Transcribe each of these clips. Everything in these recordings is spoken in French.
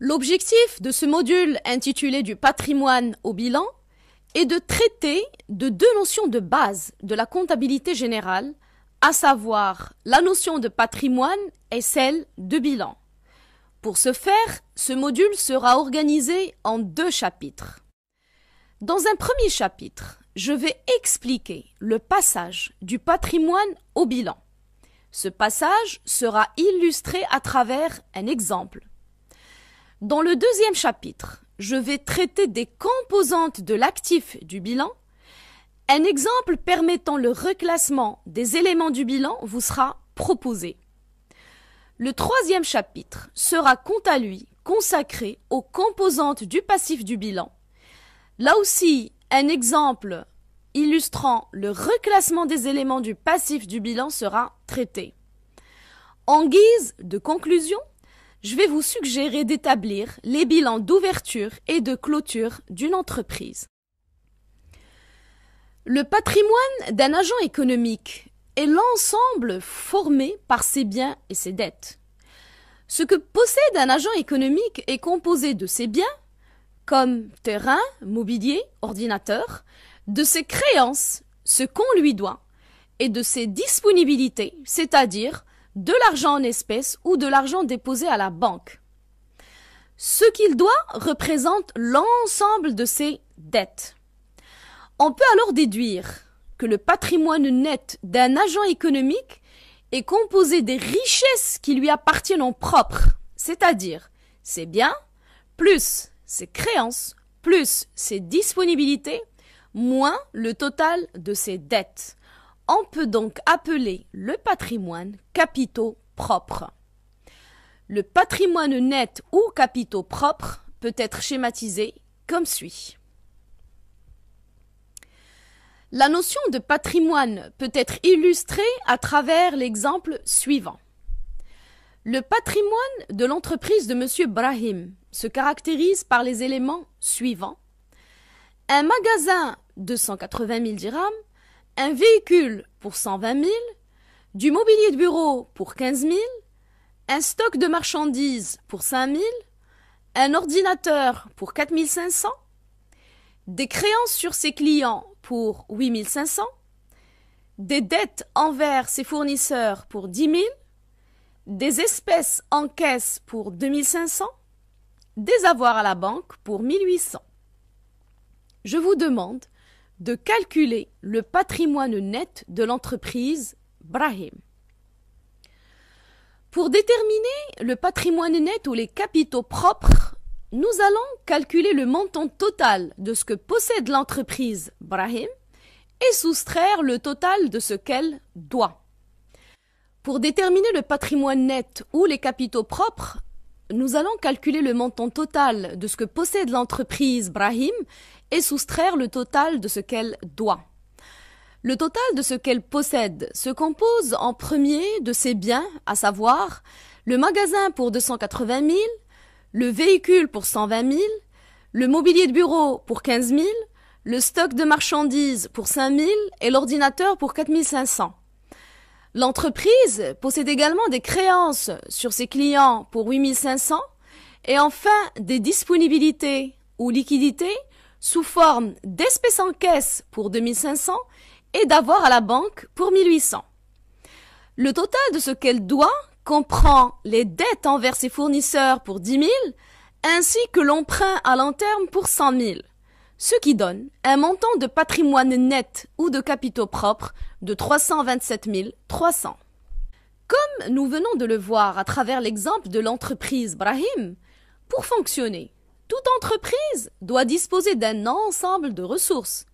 L'objectif de ce module intitulé du patrimoine au bilan est de traiter de deux notions de base de la comptabilité générale, à savoir la notion de patrimoine et celle de bilan. Pour ce faire, ce module sera organisé en deux chapitres. Dans un premier chapitre, je vais expliquer le passage du patrimoine au bilan. Ce passage sera illustré à travers un exemple. Dans le deuxième chapitre, je vais traiter des composantes de l'actif du bilan. Un exemple permettant le reclassement des éléments du bilan vous sera proposé. Le troisième chapitre sera quant à lui consacré aux composantes du passif du bilan. Là aussi, un exemple illustrant le reclassement des éléments du passif du bilan sera traité. En guise de conclusion, je vais vous suggérer d'établir les bilans d'ouverture et de clôture d'une entreprise. Le patrimoine d'un agent économique est l'ensemble formé par ses biens et ses dettes. Ce que possède un agent économique est composé de ses biens, comme terrain, mobilier, ordinateur, de ses créances, ce qu'on lui doit, et de ses disponibilités, c'est-à-dire de l'argent en espèces ou de l'argent déposé à la banque. Ce qu'il doit représente l'ensemble de ses dettes. On peut alors déduire que le patrimoine net d'un agent économique est composé des richesses qui lui appartiennent en propre, c'est-à-dire ses biens, plus ses créances, plus ses disponibilités, moins le total de ses dettes. On peut donc appeler le patrimoine capitaux propres. Le patrimoine net ou capitaux propres peut être schématisé comme suit. La notion de patrimoine peut être illustrée à travers l'exemple suivant. Le patrimoine de l'entreprise de M. Brahim se caractérise par les éléments suivants. Un magasin de 180 000 dirhams, un véhicule pour 120 000, du mobilier de bureau pour 15 000, un stock de marchandises pour 5 000, un ordinateur pour 4 500, des créances sur ses clients pour 8 500, des dettes envers ses fournisseurs pour 10 000, des espèces en caisse pour 2 500, des avoirs à la banque pour 1 800. Je vous demande de calculer le patrimoine net de l'entreprise Brahim. Pour déterminer le patrimoine net ou les capitaux propres, nous allons calculer le montant total de ce que possède l'entreprise Brahim et soustraire le total de ce qu'elle doit. Pour déterminer le patrimoine net ou les capitaux propres, nous allons calculer le montant total de ce que possède l'entreprise Brahim et soustraire le total de ce qu'elle doit. Le total de ce qu'elle possède se compose en premier de ses biens, à savoir le magasin pour 280 000, le véhicule pour 120 000, le mobilier de bureau pour 15 000, le stock de marchandises pour 5 000 et l'ordinateur pour 4 500. L'entreprise possède également des créances sur ses clients pour 8 500 et enfin des disponibilités ou liquidités sous forme d'espèces en caisse pour 2 500 et d'avoirs à la banque pour 1 800. Le total de ce qu'elle doit comprend les dettes envers ses fournisseurs pour 10 000 ainsi que l'emprunt à long terme pour 100 000, ce qui donne un montant de patrimoine net ou de capitaux propres de 327 300. Comme nous venons de le voir à travers l'exemple de l'entreprise Brahim, pour fonctionner, toute entreprise doit disposer d'un ensemble de ressources.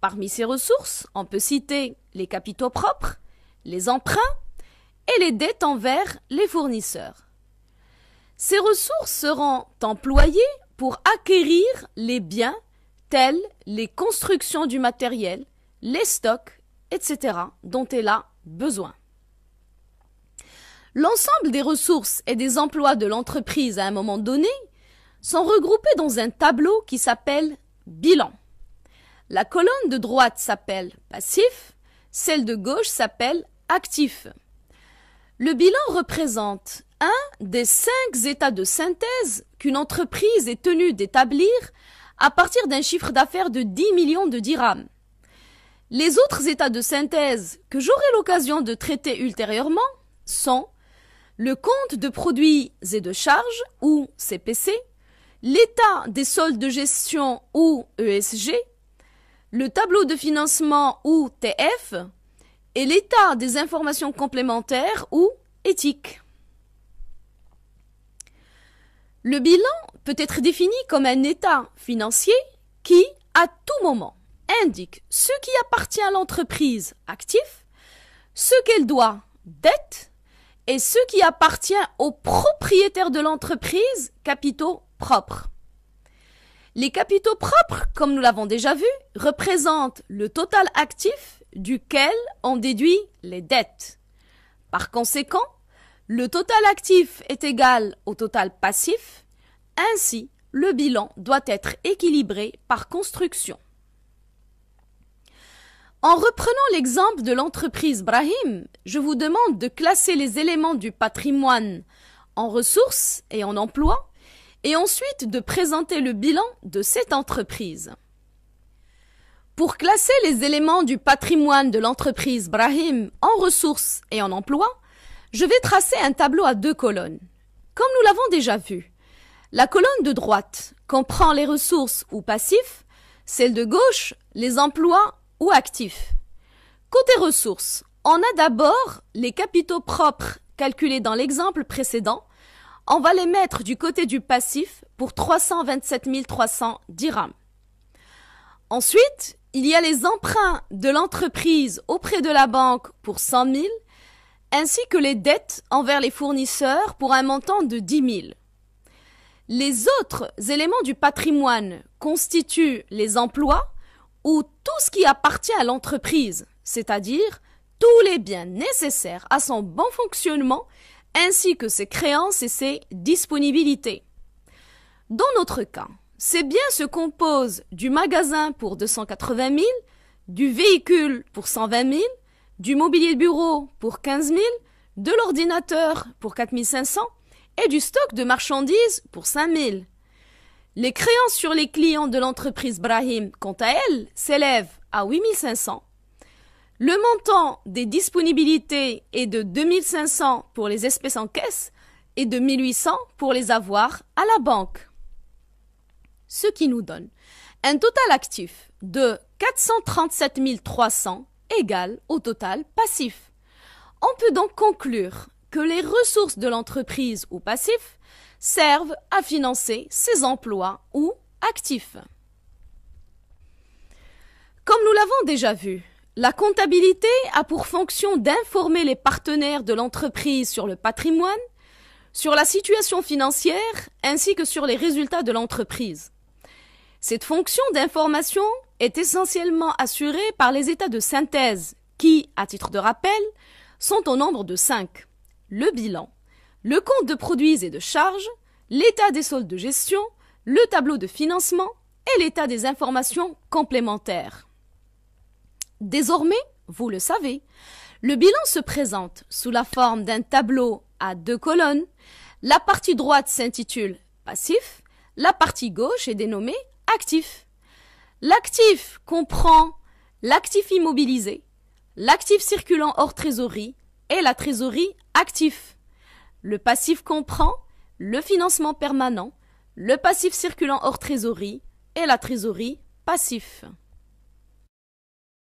Parmi ces ressources, on peut citer les capitaux propres, les emprunts et les dettes envers les fournisseurs. Ces ressources seront employées pour acquérir les biens tels les constructions du matériel, les stocks, etc. dont elle a besoin. L'ensemble des ressources et des emplois de l'entreprise à un moment donné sont regroupés dans un tableau qui s'appelle bilan. La colonne de droite s'appelle passif, celle de gauche s'appelle actif. Le bilan représente un des 5 états de synthèse qu'une entreprise est tenue d'établir à partir d'un chiffre d'affaires de 10 millions de dirhams. Les autres états de synthèse que j'aurai l'occasion de traiter ultérieurement sont le compte de produits et de charges, ou CPC, l'état des soldes de gestion, ou ESG, le tableau de financement, ou TF, et l'état des informations complémentaires, ou éthique. Le bilan peut être défini comme un état financier qui, à tout moment, indique ce qui appartient à l'entreprise, actif, ce qu'elle doit, dette, et ce qui appartient aux propriétaires de l'entreprise, capitaux propres. Les capitaux propres, comme nous l'avons déjà vu, représentent le total actif duquel on déduit les dettes. Par conséquent, le total actif est égal au total passif, ainsi le bilan doit être équilibré par construction. En reprenant l'exemple de l'entreprise Brahim, je vous demande de classer les éléments du patrimoine en ressources et en emplois, et ensuite de présenter le bilan de cette entreprise. Pour classer les éléments du patrimoine de l'entreprise Brahim en ressources et en emplois, je vais tracer un tableau à 2 colonnes. Comme nous l'avons déjà vu, la colonne de droite comprend les ressources ou passifs, celle de gauche les emplois ou actifs. Côté ressources, on a d'abord les capitaux propres calculés dans l'exemple précédent. On va les mettre du côté du passif pour 327 300 dirhams. Ensuite, il y a les emprunts de l'entreprise auprès de la banque pour 100 000, ainsi que les dettes envers les fournisseurs pour un montant de 10 000. Les autres éléments du patrimoine constituent les emplois ou tout ce qui appartient à l'entreprise, c'est-à-dire tous les biens nécessaires à son bon fonctionnement ainsi que ses créances et ses disponibilités. Dans notre cas, ces biens se composent du magasin pour 280 000, du véhicule pour 120 000, du mobilier de bureau pour 15 000, de l'ordinateur pour 4 500 et du stock de marchandises pour 5 000. Les créances sur les clients de l'entreprise Brahim, quant à elles, s'élèvent à 8 500. Le montant des disponibilités est de 2 500 pour les espèces en caisse et de 1 800 pour les avoirs à la banque. Ce qui nous donne un total actif de 437 300 égal au total passif. On peut donc conclure que les ressources de l'entreprise ou passifs servent à financer ses emplois ou actifs. Comme nous l'avons déjà vu, la comptabilité a pour fonction d'informer les partenaires de l'entreprise sur le patrimoine, sur la situation financière ainsi que sur les résultats de l'entreprise. Cette fonction d'information est essentiellement assurée par les états de synthèse qui, à titre de rappel, sont au nombre de 5. Le bilan, le compte de produits et de charges, l'état des soldes de gestion, le tableau de financement et l'état des informations complémentaires. Désormais, vous le savez, le bilan se présente sous la forme d'un tableau à 2 colonnes. La partie droite s'intitule « Passif », la partie gauche est dénommée « Actif ». L'actif comprend l'actif immobilisé, l'actif circulant hors trésorerie et la trésorerie actif. Le passif comprend le financement permanent, le passif circulant hors trésorerie et la trésorerie passif.